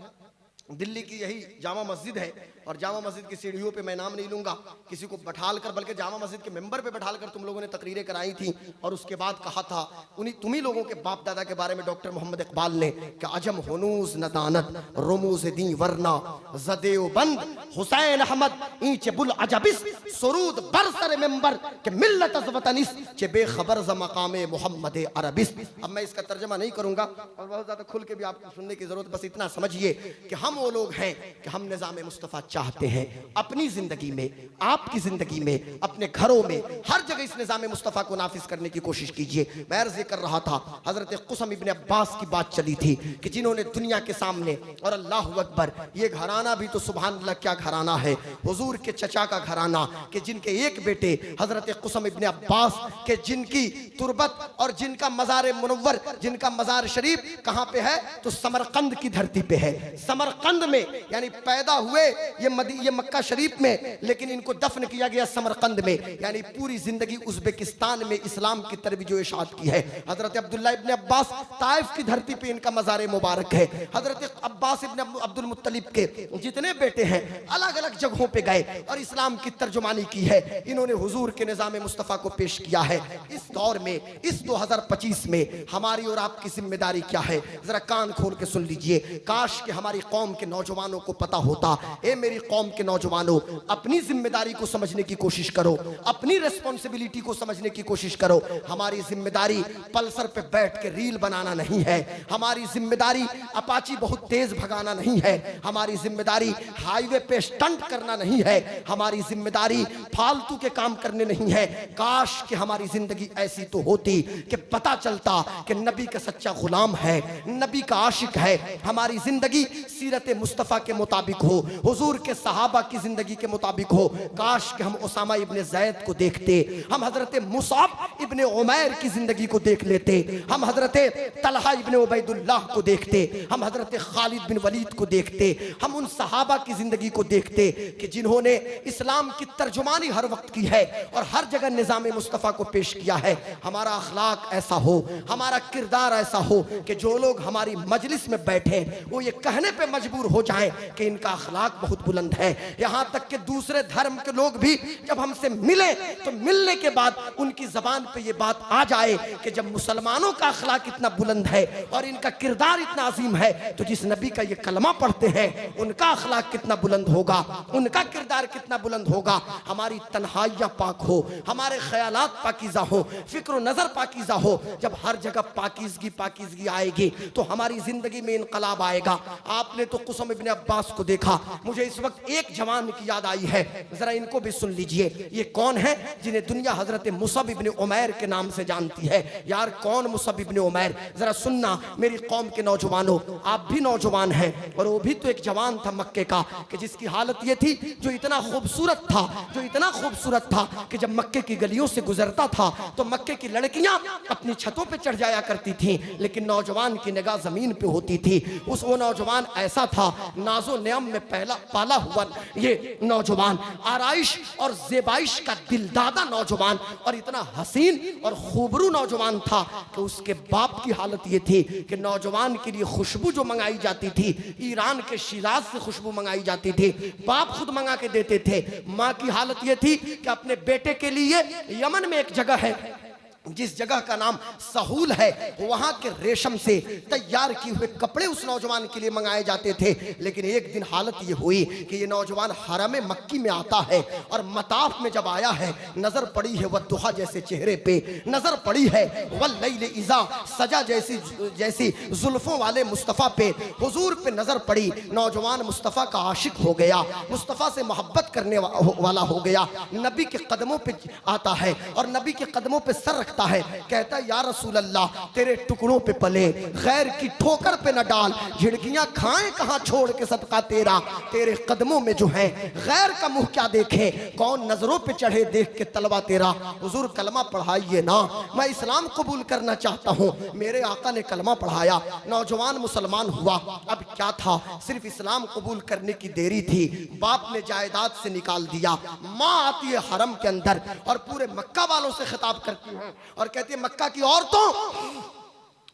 दिल्ली की यही जामा मस्जिद है, और जामा मस्जिद की सीढ़ियों पे मैं नाम नहीं लूंगा, किसी को बैठाल कर, बल्कि जामा मस्जिद के मेंबर पे बैठाल कर तुम लोगों ने तकरीरें कराई थी, और उसके बाद कहा था तुम्ही लोगों के बाप दादा के बारे में डॉक्टर मोहम्मद इकबाल ने कि अजम हुनूस नदानत रुमूज दी वरना जदेओ बंद हुसैन अहमद ईंचे बुल अजबिस सुरूद बरसर मेंबर के मिल्लत वतनिस चे बेखबर ज मकामे मोहम्मद अरबिस। अब मैं इसका तर्जमा नहीं करूंगा और बहुत ज्यादा खुल के भी आपको सुनने की जरूरत, बस इतना समझिए कि हम वो लोग हैं कि हम निज़ाम मुस्तफ़ा चाहते हैं अपनी जिंदगी में, आपकी जिंदगी में, अपने घरों में, हर जगह इस निज़ाम मुस्तफ़ा को नाफिज करने की कोशिश कीजिए। मैं अर्ज़ कर रहा था, हजरत कुसम इब्ने अब्बास की बात चली थी कि जिन्होंने दुनिया के सामने, और अल्लाह अकबर, ये घराना भी तो सुभान अल्लाह क्या घराना है, हुजूर के चचा का घराना, कि जिनके एक बेटे हजरत कुसम इब्ने अब्बास के जिनकी तुरबत और जिनका मज़ार मुनव्वर, जिनका मज़ार शरीफ कहाँ पे है? तो समरकंद की धरती पे है। समरकंद में, यानी पैदा हुए ये मक्का शरीफ में, लेकिन इनको दफन किया गया समरकंद में। यानी पूरी जिंदगी उज़्बेकिस्तान में इस्लाम की तरबियत जो इशाअत की है। हजरत अब्दुल्ला इब्ने अब्बास ताइफ की धरती पे इनका मज़ार मुबारक है। हजरत अब्बास इब्ने अब्दुल मुत्तलिब के जितने बेटे हैं अलग अलग जगहों पे गए और इस्लाम की तर्जुमानी की है। इन्होंने हुजूर के निज़ाम मुस्तफ़ा को पेश किया है। इस दौर में, इस 2025 में हमारी और आपकी जिम्मेदारी क्या है? जरा कान खोल के सुन लीजिए। काश कि हमारी कौम के नौजवानों को पता होता। ए मेरी कौम के नौजवानों, अपनी जिम्मेदारी को समझने की कोशिश करो, अपनी रिस्पॉन्सिबिलिटी को समझने की कोशिश करो। हमारी जिम्मेदारी पल्सर पे बैठ के रील बनाना नहीं है, हमारी जिम्मेदारी अपाची बहुत तेज भगाना नहीं है, हमारी जिम्मेदारी हाईवे पे स्टंट करना नहीं है, हमारी जिम्मेदारी फालतू के काम करने नहीं है। काश कि हमारी जिंदगी ऐसी तो होती कि पता चलता कि नबी का सच्चा गुलाम है, नबी का आशिक है। हमारी जिंदगी सीरत सीरत मुस्तफ़ा के मुताबिक हो, हुजूर के सहाबा की जिंदगी के मुताबिक हो। काश कि हम उसामा इब्ने ज़ैद को देखते, हम हजरत मुसअब इब्ने उमैर की जिंदगी को देख लेते, हम हजरत तलहा इब्ने उबैदुल्लाह को देखते, हम हजरत खालिद बिन वलीद को देखते, हम उन सहाबा की जिंदगी को देखते कि जिन्होंने इस्लाम की तर्जुमानी हर वक्त की है और हर जगह निज़ाम मुस्तफ़ा को पेश किया है। हमारा अखलाक ऐसा हो, हमारा किरदार ऐसा हो कि जो लोग हमारी मजलिस में बैठे वो ये कहने पे मजबूर हो जाएं कि इनका अखलाक बहुत बुलंद है। यहाँ तक कि दूसरे धर्म के लोग भी जब हमसे मिले तो मिलने के बाद उनकी जबान पे ये बात आ जाए कि जब मुसलमानों का अखलाक इतना बुलंद है और इनका किरदार इतना अजीम है तो जिस नबी का ये कलमा पढ़ते हैं उनका अखलाक कितना बुलंद होगा, उनका किरदार कितना बुलंद होगा। हमारी तन्हाइयाँ पाक हो, हमारे ख्यालात पाकीज़ा हो, फिक्र नज़र पाकीज़ा हो। जब हर जगह पाकीज़गी पाकीज़गी आएगी तो हमारी ज़िंदगी में इनकलाब आएगा। आपने तो कुसम इब्ने अब्बास को देखा, मुझे इस वक्त एक जवान की याद आई है, ज़रा इनको भी सुन लीजिए। ये कौन है जिन्हें दुनिया हज़रत मुसअब इब्ने उमैर के नाम से जानती है। यार कौन मुसअब इब्ने उमैर, ज़रा सुनना मेरी कौम के नौजवानों, आप भी नौजवान हैं और वो भी तो एक जवान था मक्के का कि जिसकी हालत ये थी, जो इतना खूबसूरत था, जो इतना खूबसूरत था कि जब मक्के की गलियों से गुजरता था तो मक्के की लड़कियां अपनी छतों पे चढ़ जाया करती थीं, लेकिन नौजवान की निगाह जमीन पे होती थी। वो नौजवान ऐसा था, नाजो नियम में पहला पाला हुआ ये नौजवान, आराइश और ज़ेबाइश का दिलदादा नौजवान और इतना हसीन और खूबरू नौजवान था कि उसके बाप की हालत ये थी कि नौजवान के लिए खुशबू जो मंगाई जाती थी ईरान के शिराज से खुशबू मंगाई जाती थी, बाप खुद मंगा के देते थे। माँ की हालत ये थी कि अपने बेटे के लिए यमन में एक जगह है जिस जगह का नाम सहूल है, वहां के रेशम से तैयार किए हुए कपड़े उस नौजवान के लिए मंगाए जाते थे। लेकिन एक दिन हालत ये हुई कि ये नौजवान हरम मक्की में आता है और मताफ में जब आया है नजर पड़ी है वद्दुहा जैसे चेहरे पे, नजर पड़ी है वल्लैल इज़ा सजा जैसी जुल्फों वाले मुस्तफ़ा पे, हुजूर पे नजर पड़ी। नौजवान मुस्तफ़ा का आशिक हो गया, मुस्तफ़ा से मोहब्बत करने वाला हो गया, नबी के कदमों पे आता है और नबी के कदमों पे सर है, कहता है या रसूल अल्लाह तेरे टुकड़ों पे पले, गैर की ठोकर पे न डाल, झिड़कियां खाएं कहां छोड़ के सदका तेरा, तेरे कदमों में जो है गैर का मुंह क्या देखे, कौन नजरों पे चढ़े देख के तलवा तेरा। हुजूर कलमा पढ़ाइए ना, मैं इस्लाम कबूल करना चाहता हूं। मेरे आका ने कलमा पढ़ाया, नौजवान मुसलमान हुआ। अब क्या था, सिर्फ इस्लाम कबूल करने की देरी थी। बाप ने जायदाद से निकाल दिया, माँ आती है हरम के अंदर और पूरे मक्का वालों से खिताब करती है और कहती है मक्का की औरतों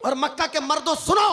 और मक्का के मर्दों सुनो,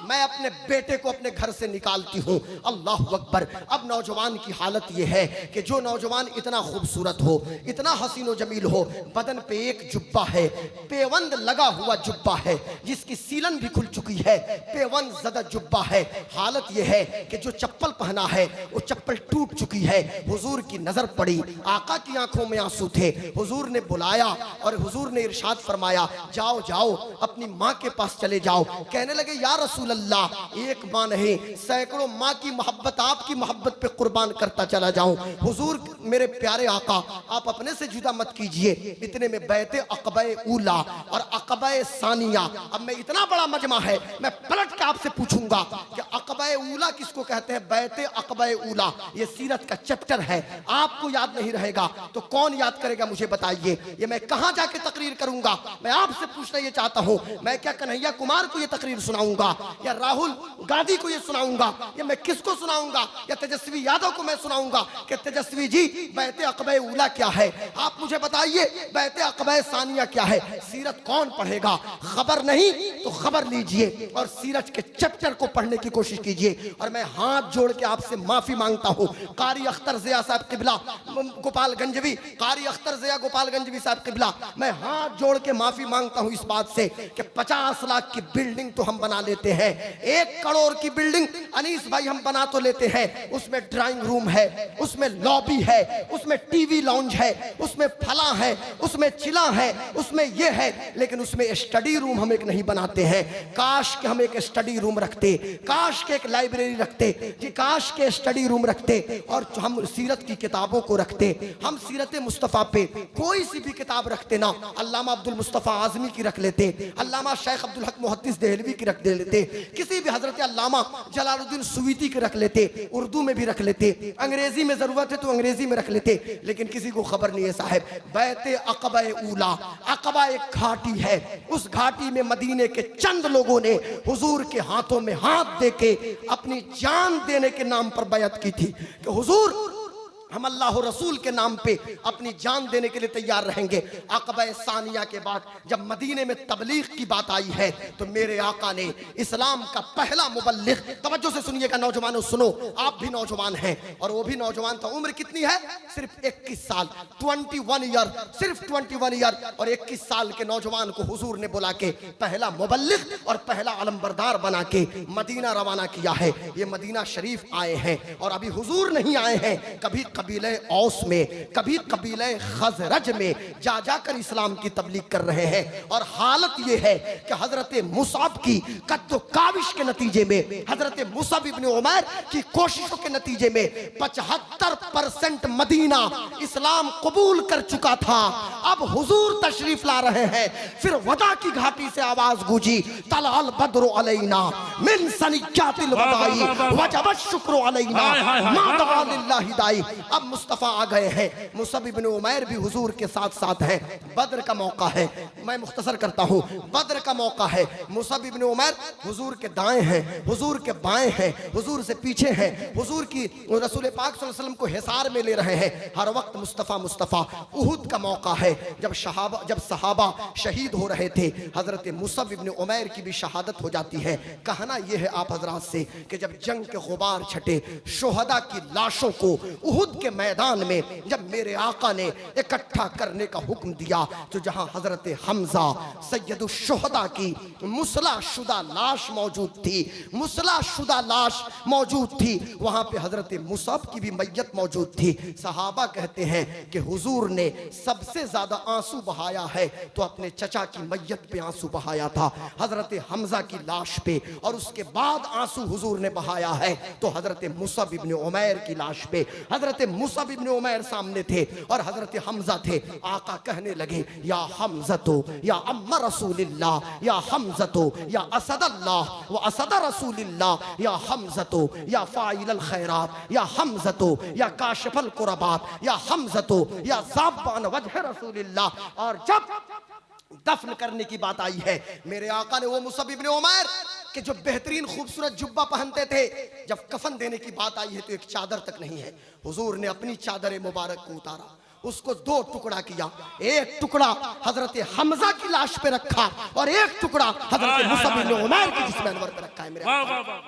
मैं अपने बेटे को अपने घर से निकालती हूँ। अल्लाह अकबर। अब नौजवान की हालत यह है कि जो नौजवान इतना खूबसूरत हो, इतना हसीन व जमील हो, बदन पे एक जुब्बा है, पेवंद लगा हुआ जुब्बा है जिसकी सीलन भी खुल चुकी है, पेवंद ज़दा जुब्बा है। हालत यह है कि जो चप्पल पहना है वो चप्पल टूट चुकी है। हुजूर की नज़र पड़ी, आका की आंखों में आंसू थे। हुजूर ने बुलाया और हुजूर ने इरशाद फरमाया जाओ जाओ अपनी माँ के पास चले जाओ। कहने लगे या रसूल अल्लाह, एक माँ नहीं सैकड़ों माँ की मोहब्बत आपकी मोहब्बत पे कुर्बान करता चला जाऊं। हुजूर मेरे प्यारे आका आप अपने से जुदा मत कीजिए। इतने में बैते अक़बे ऊला और अक़बे सानिया, अब मैं इतना बड़ा मजमा है मैं पलट के आपसे पूछूंगा कि अक़बे ऊला किसको कहते हैं। बैते अक़बे ऊला ये सीरत का चैप्टर है, आपको याद नहीं रहेगा तो कौन याद करेगा मुझे बताइए। ये मैं कहाँ जाके तकरीर करूंगा, मैं आपसे पूछना ये चाहता हूँ। मैं क्या कन्हैया कुमार को ये तकरीर सुनाऊंगा या राहुल गांधी को ये सुनाऊंगा या मैं किसको सुनाऊंगा या तेजस्वी यादव को मैं सुनाऊंगा कि तेजस्वी जी बैते अक़बे ऊला क्या है, आप मुझे बताइए बैते अक़बे सानिया क्या है। सीरत कौन पढ़ेगा, खबर नहीं तो खबर लीजिए और सीरत के चैप्टर को पढ़ने की कोशिश कीजिए। और मैं हाथ जोड़ के आपसे माफी मांगता हूँ। कारी अख्तर ज़िया साहब किबला गोपालगंजवी, कारी अख्तर ज़िया गोपालगंजवी साहब किबला, मैं हाथ जोड़ के माफी मांगता हूँ इस बात से कि 50 लाख की बिल्डिंग तो हम बना लेते हैं, 1 करोड़ की बिल्डिंग अनीस भाई हम बना तो लेते हैं, उसमें ड्राइंग रूम है, उसमें लॉबी है, उसमें टीवी लाउंज है, उसमें फला है, उसमें चिला है, उसमें ये है, लेकिन उसमें स्टडी रूम हम एक नहीं बनाते हैं। काश के हम एक स्टडी रूम रखते, काश के एक लाइब्रेरी रखते, कि काश के स्टडी रूम रखते और हम सीरत की किताबों को रखते। हम सीरत मुस्तफ़ा पे कोई सी भी किताब रखते ना, अल्लामा अब्दुल मुस्तफ़ा आज़मी की रख लेते, अल्लामा शेख अब्दुल हक मुहद्दिस देहलवी की रख लेते, किसी भी हजरत अल्लामा जलालुद्दीन सुवीती के रख लेते, उर्दू में भी रख लेते, अंग्रेजी में जरूरत है तो अंग्रेजी में रख लेते, लेकिन किसी को खबर नहीं है साहब। बैते अक़बा ऊला, अक़बा एक घाटी है, उस घाटी में मदीने के चंद लोगों ने हुजूर के हाथों में हाथ दे के अपनी जान देने के नाम पर बैत की थी कि हुजूर हम अल्लाह रसूल के नाम पे अपनी जान देने के लिए तैयार रहेंगे। अक़बा सानिया के बाद जब मदीने में तबलीग की बात आई है तो मेरे आका ने इस्लाम का पहला मुबल्लिग, तवज्जो से सुनिएगा नौजवानों, सुनो, आप भी नौजवान हैं और वो भी नौजवान था। उम्र कितनी है? सिर्फ 21 साल, 21 ईयर, सिर्फ 21 ईयर। और 21 साल के नौजवान को हुजूर ने बुला के पहला मुबल्लिग और पहला अलमबरदार बना के मदीना रवाना किया है। ये मदीना शरीफ आए हैं और अभी हुजूर नहीं आए हैं, कभी कबीले औस में, कभी कबीले खजरज में जा जाकर इस्लाम की तबलीग कर रहे हैं। और हालत यह है कि हजरत मुसाब की कद्दो काविश के नतीजे में, हजरत मुसाब इब्ने उमैर की कोशिशों के नतीजे में 75% मदीना इस्लाम कबूल कर चुका था। अब हुजूर तशरीफ ला रहे हैं, फिर वदा की घाटी से आवाज गूंजी, तलाल बद्र अलैना मिन सनियातिल वदाई वजब शुक्र अलैना मा दआ लिल्लाहि दाई। अब मुस्तफा आ गए हैं, मुसअब इब्ने उमैर भी हुजूर के साथ साथ हैं। बद्र का मौका है, मैं मुख्तसर करता हूं, बद्र का मौका है। मुसअब इब्ने उमैर हुजूर के दाएं हैं, हुजूर के बाएं हैं, हुजूर से पीछे हैं, हुजूर की रसूल पाक सल्लल्लाहु अलैहि वसल्लम को हिसार में ले रहे हैं। हर वक्त मुस्तफा मुस्तफा। उहुद का मौका है, जब सहाबा शहीद हो रहे थे, हजरत मुसअब इब्ने उमैर की भी शहादत हो जाती है। कहना यह है आप हजरात से कि जब जंग के गुबार छटे, शुहदा की लाशों को उहुद के मैदान में जब मेरे आका ने इकट्ठा करने का हुक्म दिया, तो जहां हजरत हमजा सैयदुश शुहदा की मुसला शुदा लाश मौजूद थी, मुसला शुदा लाश मौजूद थी, वहां पे हजरत मुसअब की भी मैयत मौजूद थी। सहाबा कहते हैं कि हुजूर ने सबसे ज्यादा आंसू बहाया है तो अपने चचा की मैयत पे आंसू बहाया था, हजरत हमजा की लाश पे, और उसके बाद आंसू हुजूर ने बहाया है तो हजरत मुसअब इब्ने उमैर की लाश पे। हजरत मुसअब इब्ने उमैर सामने थे और हजरत हमजा थे। आका कहने लगे, या हमज़तो या अम्मा रसूलिल्लाह, या हमज़तो या असदल्लाह व असद रसूलिल्लाह, या हमज़तो या फाइलल खैरात, या हमज़तो या काशिफल कुरबात, या हमज़तो या ज़ाबान वजह रसूलिल्लाह। और जब दफन करने की बात आई है, मेरे आका ने वो मुसअब इब्ने उमैर कि जो बेहतरीन खूबसूरत जुब्बा पहनते थे, जब कफन देने की बात आई है तो एक चादर तक नहीं है। हुजूर ने अपनी चादर मुबारक को उतारा, उसको 2 टुकड़ा किया, एक टुकड़ा हजरत हमजा की लाश पे रखा और एक टुकड़ा हजरत मुसअब इब्ने उमैर की जिस्म अनवर पे रखा है मेरे आका।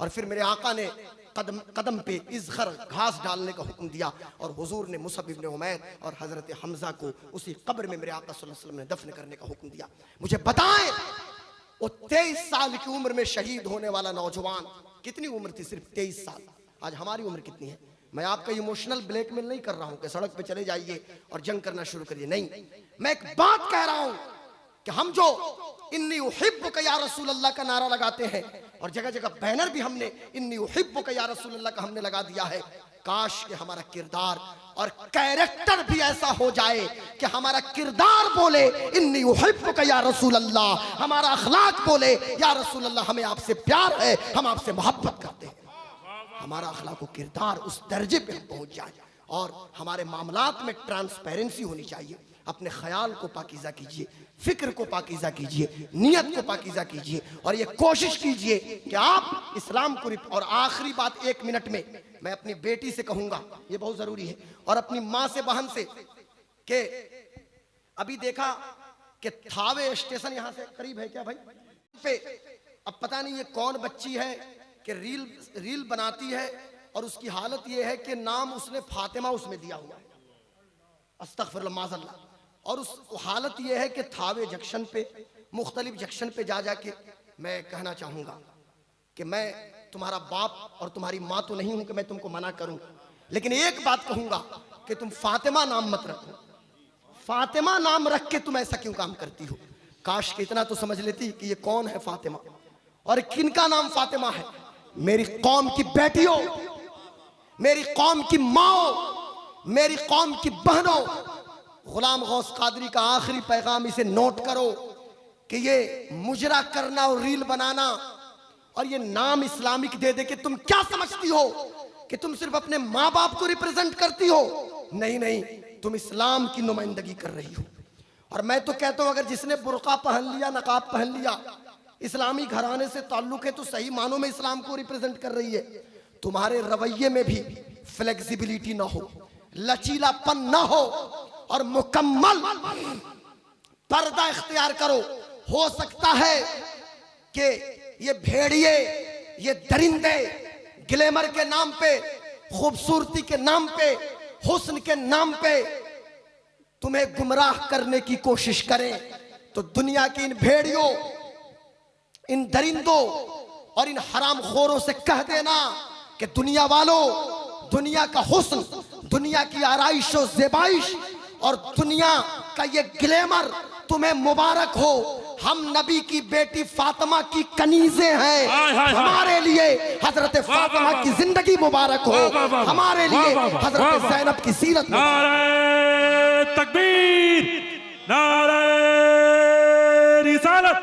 और फिर मेरे आका ने कदम कदम पे इज़खर घास डालने का हुक्म दिया और हुजूर ने मुसअब इब्ने उमैर और हजरत हमजा को उसी कब्र में मेरे आका सल्लल्लाहु अलैहि वसल्लम ने दफन करने का हुक्म दिया। मुझे बताएं, वो 23 साल की उम्र में शहीद होने वाला नौजवान, कितनी उम्र थी? सिर्फ 23 साल। आज हमारी उम्र कितनी है? मैं आपका इमोशनल ब्लैकमेल नहीं कर रहा हूं कि सड़क पे चले जाइए और जंग करना शुरू करिए, नहीं। मैं एक बात कह रहा हूं कि हम जो इन्नी उहिब्बुका या रसूल अल्लाह का नारा लगाते हैं और जगह जगह बैनर भी हमने इन्नी उहिब्बुका या रसूल अल्लाह का हमने लगा दिया है, काश कि हमारा किरदार और कैरेक्टर भी ऐसा हो जाए कि हमारा किरदार बोले इन्नी उहिब्बुका या रसूल अल्लाह, हमारा अखलाक बोले या रसूल अल्लाह हमें आपसे प्यार है, हम आपसे मोहब्बत करते हैं। हमारा अखलाक और किरदार उस दर्जे पे हम पहुंच जाए और हमारे मामलात में ट्रांसपेरेंसी होनी चाहिए। अपने ख्याल को पाकीज़ा कीजिए, फिक्र को पाकीज़ा कीजिए, नियत को पाकीज़ा कीजिए और ये कोशिश कीजिए कि आप इस्लाम को। और आखिरी बात 1 मिनट में मैं अपनी बेटी से कहूंगा, ये बहुत जरूरी है, और अपनी माँ से, बहन से, कि अभी देखा कि थावे स्टेशन यहाँ से करीब है क्या भाई पे, अब पता नहीं ये कौन बच्ची है कि रील बनाती है और उसकी हालत ये है कि नाम उसने फातिमा उसमें दिया हुआ है, अस्तगफिरुल्लाह माज़अल्लाह। और उस हालत ये है कि थावे जंक्शन पे, मुख्तलिफ जंक्शन पे जा जाके मैं कहना चाहूँगा कि मैं तुम्हारा बाप और तुम्हारी माँ तो नहीं हूँ कि मैं तुमको मना करूँ, लेकिन एक बात कहूँगा कि तुम फातिमा नाम मत रखो। फातिमा नाम रख के तुम ऐसा क्यों काम करती हो? काश कि इतना तो समझ लेती कि ये कौन है फातिमा और किनका नाम फातिमा है। मेरी कौम की बेटियों, मेरी कौम की माओ, मेरी कौम की बहनों, गुलाम गौस कादरी का आखिरी पैगाम इसे नोट करो कि ये मुजरा करना और रील बनाना और ये नाम इस्लामिक दे दे के तुम क्या समझती हो कि तुम सिर्फ अपने माँ बाप को रिप्रेजेंट करती हो? नहीं नहीं, तुम इस्लाम की नुमाइंदगी कर रही हो। और मैं तो कहता हूं अगर जिसने बुर्का पहन लिया, नकाब पहन लिया, इस्लामी घराने से ताल्लुक है, तो सही मानों में इस्लाम को रिप्रेजेंट कर रही है। तुम्हारे रवैये में भी फ्लेक्सिबिलिटी ना हो, लचीलापन ना हो और मुकम्मल पर्दा इख्तियार करो। हो सकता है कि ये भेड़िए, ये दरिंदे ग्लैमर के नाम पे, खूबसूरती के नाम पे, हुस्न के नाम पे तुम्हें गुमराह करने की कोशिश करें, तो दुनिया की इन भेड़ियों, इन दरिंदों और इन हरामखोरों से कह देना कि दुनिया वालों, दुनिया का हुस्न, दुनिया की आराइश और ज़ेबाइश और दुनिया का ये ग्लैमर तुम्हें मुबारक हो। हम नबी की बेटी फातिमा की कनीज़े हैं, हमारे लिए हजरत फातिमा की जिंदगी मुबारक हो, हमारे लिए हजरत ज़ैनब की सीरत। नारे तकबीर, नारे रिसालत,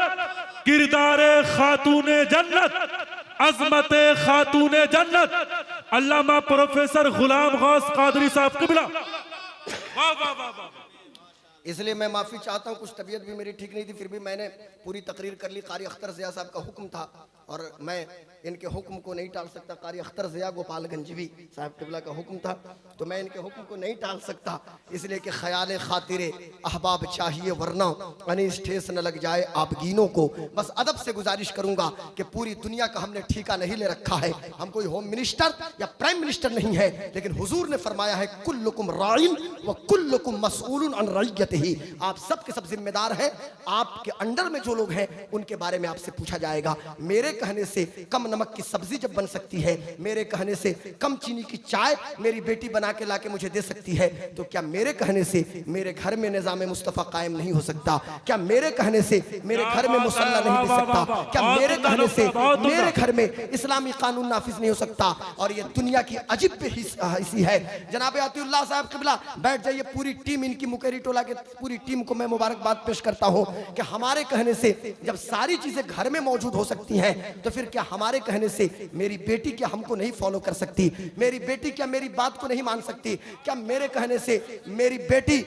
किरदारे खातूने जन्नत, अजमत खातूने जन्नत, अल्लामा प्रोफेसर गुलाम गौस कादरी साहब क़िबला। वाह वाह वाह वाह। इसलिए मैं माफ़ी चाहता हूँ, कुछ तबीयत भी मेरी ठीक नहीं थी, फिर भी मैंने पूरी तकरीर कर ली। कारी अख्तर ज़िया साहब का हुक्म था और मैं इनके हुक्म को नहीं टाल सकता। कारी अख्तर ज़िया गोपालगंजवी साहब क़िबला का हुक्म था, तो मैं इनके हुक्म को नहीं टाल सकता, इसलिए कि ख्याल खातिरे अहबाब चाहिए, वरना अनीस ठेस न लग जाए आपगीनों को। बस अदब से गुजारिश करूँगा कि पूरी दुनिया का हमने ठेका नहीं ले रखा है, हम कोई होम मिनिस्टर या प्राइम मिनिस्टर नहीं है, लेकिन हुजूर ने फरमाया है कुल्लुकुम राइन व कुल्लुकुम मसऊलुन अन रइयतिही। आप सब के सब जिम्मेदार हैं, आपके अंडर में जो लोग हैं उनके बारे में आपसे पूछा जाएगा। मेरे कहने से कम नमक की सब्जी जब बन सकती है, मेरे कहने से कम चीनी की चाय मेरी बेटी बना के लाके मुझे दे सकती है, तो क्या मेरे कहने से मेरे घर में निज़ाम मुस्तफ़ा कायम नहीं हो सकता? क्या मेरे कहने से मेरे घर में मुसल्ला नहीं दे सकता? क्या मेरे कहने से मेरे घर में इस्लामी कानून नाफिज नहीं हो सकता? और ये दुनिया की अजीब हिस्सी है। जनाब अतीउल्लाह साहब क़िबला बैठ जाइए, पूरी टीम इनकी मुकेरी टोला के पूरी टीम को मैं मुबारकबाद पेश करता हूं कि हमारे कहने से जब सारी चीजें घर में मौजूद हो सकती हैं, तो फिर क्या हमारे कहने से मेरी बेटी क्या हमको नहीं फॉलो कर सकती? मेरी बेटी क्या मेरी बात को नहीं मान सकती? क्या मेरे कहने से मेरी बेटी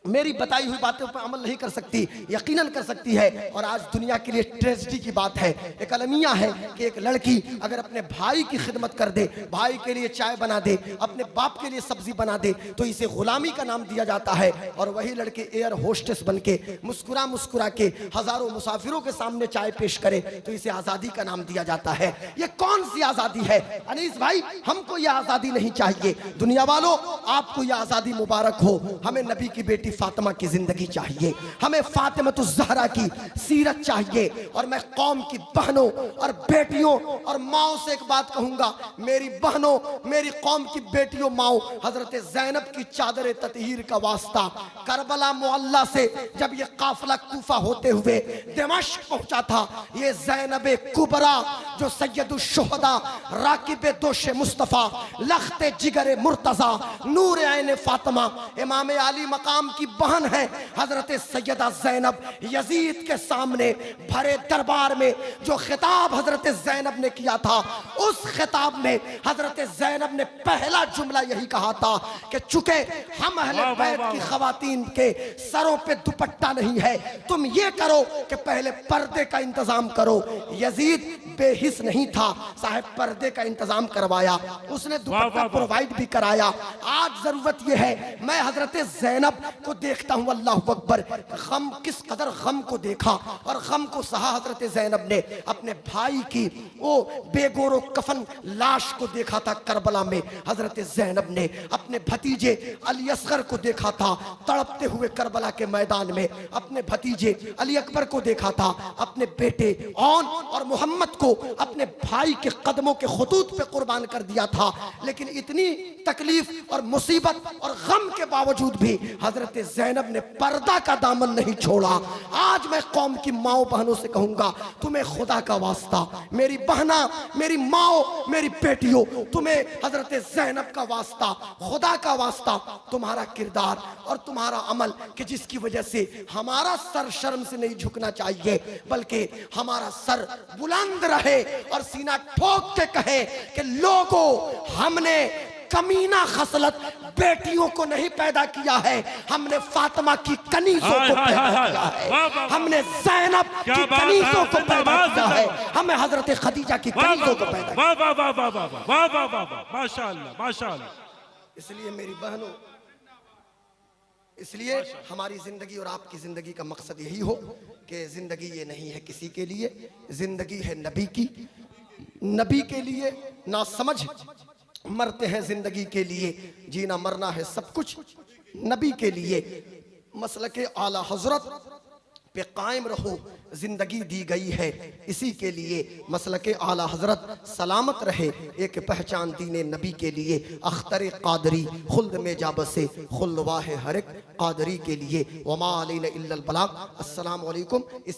मेरी बताई हुई बातों पर अमल नहीं कर सकती? यकीनन कर सकती है। और आज दुनिया के लिए ट्रेजेडी की बात है, एक अलमिया है कि एक लड़की अगर अपने भाई की खिदमत कर दे, भाई के लिए चाय बना दे, अपने बाप के लिए सब्जी बना दे, तो इसे गुलामी का नाम दिया जाता है। और वही लड़के एयर होस्टेस बन के मुस्कुरा मुस्कुरा के हजारों मुसाफिरों के सामने चाय पेश करे, तो इसे आज़ादी का नाम दिया जाता है। ये कौन सी आज़ादी है? अनीस भाई, हमको ये आज़ादी नहीं चाहिए। दुनिया वालों, आपको ये आज़ादी मुबारक हो। हमें नबी की बेटी फातिमा की जिंदगी चाहिए, हमें फातिमा ज़हरा की सीरत चाहिए। और मैं कौम की बहनों और बेटियों और माओ से एक बात कहूंगा, मेरी बहनों, मेरी कौम की बेटियों, माओ, हजरत ज़ैनब की चादर ततहीर का वास्ता। करबला मुअल्ला से जब ये काफिला कूफा होते हुए दिमाश्क पहुंचा था, ये ज़ैनब कुबरा जो सैयदुश शुहदा, राकिब दोश मुस्तफ़ा, लख्ते जिगर मुर्तज़ा, नूर ऐन फातिमा, इमाम आली मकाम की बहन है हजरत सैयदा ज़ैनब। यजीद के सामने भरे दरबार में जो खिताब हजरत ज़ैनब ने किया था, उस खिताब में हजरत ज़ैनब ने पहला जुमला यही कहा था कि चूंकि हम अहले बैत की खवातीन के सरों पे दुपट्टा नहीं है, तुम ये करो कि पहले पर्दे का इंतजाम करो। यजीद बेहिस नहीं था, साहब पर्दे का इंतजाम करवाया, उसने दुपट्टा प्रोवाइड भी कराया। आज जरूरत यह है, मैं हजरत ज़ैनब को देखता हूं, अल्लाह अकबर, गम, किस कदर गम को देखा और गम को सहा हजरत ज़ैनब ने। अपने भाई की वो बेगोरो कफन लाश को देखा था करबला में, हजरत ज़ैनब ने अपने भतीजे अली असगर को देखा था तड़पते हुए करबला के मैदान में, अपने भतीजे अली अकबर को देखा था, अपने बेटे औन और मोहम्मद को अपने भाई के कदमों के खुतूत पे कुर्बान कर दिया था। लेकिन इतनी तकलीफ और मुसीबत और गम के बावजूद भी हजरत ज़ैनब ने पर्दा का दामन नहीं छोड़ा। आज मैं कौम की माओ बहनों से कहूंगा, तुम्हें खुदा का वास्ता, मेरी बहना, मेरी माओ, मेरी बेटियों, तुम्हें हजरत ज़ैनब का वास्ता, खुदा का वास्ता, तुम्हारा किरदार और तुम्हारा अमल कि जिसकी वजह से हमारा सर शर्म से नहीं झुकना चाहिए, बल्कि हमारा सर बुलंद रहे और सीना ठोक के कहे कि लोगों, हमने कमीना खसलत बेटियों को नहीं पैदा किया है, हमने फातिमा की कनीज़ों को पैदा किया है, हमने ज़ैनब की कनीज़ों को पैदा किया है, हमें हजरत खदीजा की कनीज़ों को पैदा किया। वाह वाह वाह वाह वाह वाह वाह वाह वाह, माशाअल्लाह माशाअल्लाह। इसलिए मेरी बहनों, इसलिए हमारी जिंदगी और आपकी जिंदगी का मकसद यही हो कि जिंदगी ये नहीं है किसी के लिए, जिंदगी है नबी की। नबी के लिए ना समझ मरते हैं, जिंदगी के लिए जीना मरना है सब कुछ नबी के लिए। मसलके आला हजरत पे कायम रहो, जिंदगी दी गई है इसी के लिए। मसलके आला हजरत सलामत रहे, एक पहचान दीने नबी के लिए। अख्तर कादरी खुल्द में जा बसे, खुल्द वाह हर एक कादरी के लिए। वमा अलैना इल्लल बलाग। अस्सलामु अलैकुम।